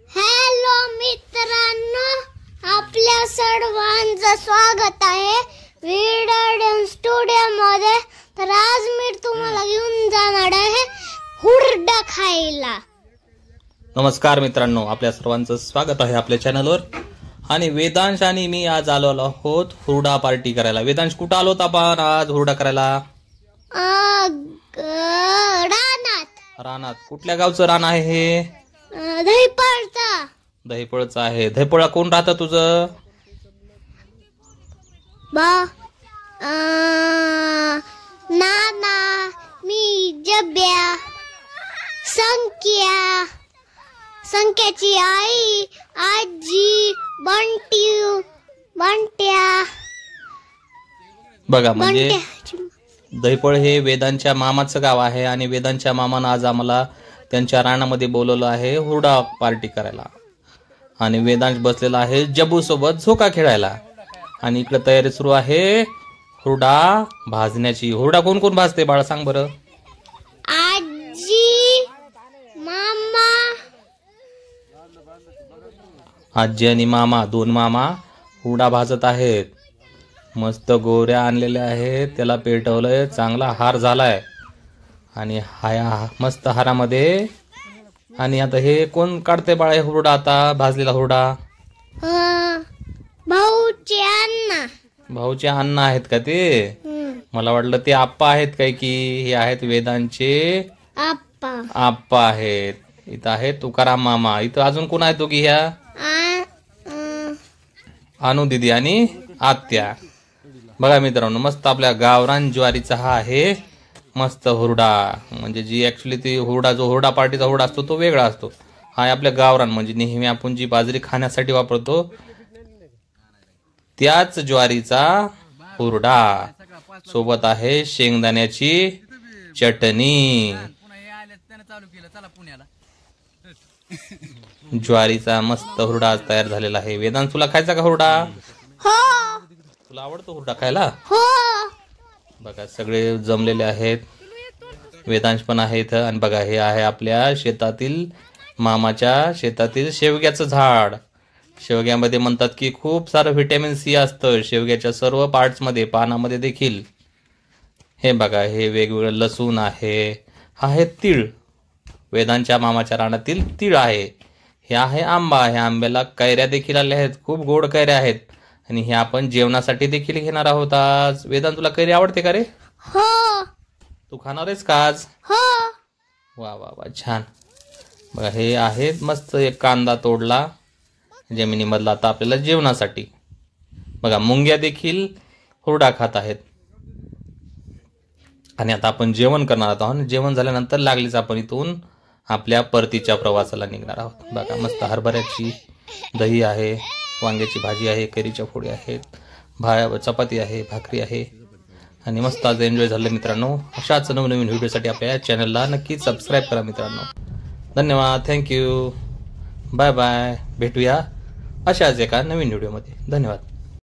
Hello मित्रांनो, आपल्या सर्वांचं स्वागत आहे व्हिडिओ स्टुडिओ मध्ये। तर आज मी तुम्हाला घेऊन जाणार आहे हुरडा खायला। नमस्कार मित्रांनो, आपल्या सर्वांचं स्वागत आहे आपल्या चॅनलवर। आणि वेदांश आणि मी आज आलो आहोत हुरडा पार्टी करायला। वेदांश कुठं आलो होता आपण आज हुरडा करायला? रानात। कुठल्या गावचं रान आहे हे? दहीपळचं आहे। दहीपळा कोण राहतं तुझं? नाना, मी, जब्या, संक्याची आई, आजी, बंट्या। बघा, म्हणजे दहीपळ हे वेदांच्या मामाचं गाव आहे आणि वेदांच्या मामानं आज आम्हाला त्यांच्या रानामध्ये बोलवलं आहे हुरडा पार्टी करायला। आणि वेदांश बसलेला आहे जबू सोबत झोका खेळायला। आणि इकडे तयारी सुरू आहे हुरडा भाजण्याची। हुरडा कोण कोण भाजते बाळा, सांग बरं? आजी, मामा। आजी आणि मामा, दोन मामा हुरडा भाजत आहेत। मस्त गोऱ्या आणलेल्या आहेत, त्याला पेटवलंय, चांगला हार झालाय। आणि हा मस्त हारामध्ये। आणि आता हे कोण काढते बाळा हुरडा, आता भाजलेला हुरडा? भाऊचे अण्णा आहेत का ते? मला वाटलं ते आप्पा आहेत काय की? हे आहेत वेदांचे आप्पा आहेत। इथं आहे तुकाराम मामा। इथं अजून कोण आहे तो की? ह्या अनु दीदी आणि आत्या। बघा मित्रांनो, मस्त आपल्या गावरान ज्वारीचा हा आहे मस्त हुरडा। म्हणजे जी ऍक्च्युली ती हुरडा, जो हुरडा पार्टीचा हुरडा असतो तो वेगळा असतो। हा आपल्या गावरान, म्हणजे नेहमी आपण जी बाजरी खाण्यासाठी वापरतो त्याच ज्वारीचा हुरडा। सोबत आहे शेंगदाण्याची चटणी। ज्वारीचा मस्त हुरडा आज तयार झालेला आहे। वेदांत, तुला खायचा का हुरडा? तुला आवडतो हुरडा खायला? बघा, सगळे जमलेले आहेत। वेदांश पण आहे इथं। आणि बघा, हे आहे आपल्या शेतातील, मामाच्या शेतातील शेवग्याचं झाड। शेवग्यामध्ये म्हणतात की खूप सारं व्हिटॅमिन सी असतं, शेवग्याच्या सर्व पार्ट्स मध्ये, पानामध्ये देखील। हे बघा, हे वेगवेगळं लसूण आहे। हा आहे तीळ, वेदांच्या मामाच्या रानातील तीळ आहे। हे आहे आंबा, ह्या आंब्याला कैऱ्या देखील आल्या आहेत, खूप गोड कैऱ्या आहेत। आणि हे आपण जेवणासाठी देखील घेणार आहोत आज। वेदांत, तुला कैरी आवडते का रे? हो। तू खाणार आहेस का आज? हो। वा वा वा, छान। बघा, हे आहे मस्त एक कांदा तोडला जमिनीमधला, आता आपल्याला जेवणासाठी। बघा, मुंग्या देखील हुरडा खात आहेत। आणि आता आपण जेवण करणार आहोत। जेवण झाल्यानंतर लागलीच आपण इथून आपल्या परतीच्या प्रवासाला निघणार आहोत। बघा, मस्त हरभऱ्याची दही आहे, वांग्याची भाजी आहे, कैरीच्या फोडी आहेत, चपाती आहे, भाकरी आहे। आणि मस्त आज एन्जॉय झालं मित्रांनो। अशाच नवनवीन व्हिडिओसाठी आपल्या चॅनलला नक्कीच सबस्क्राईब करा मित्रांनो। धन्यवाद, थँक्यू, बाय बाय। भेटूया अशाच एका नवीन व्हिडिओमध्ये। धन्यवाद।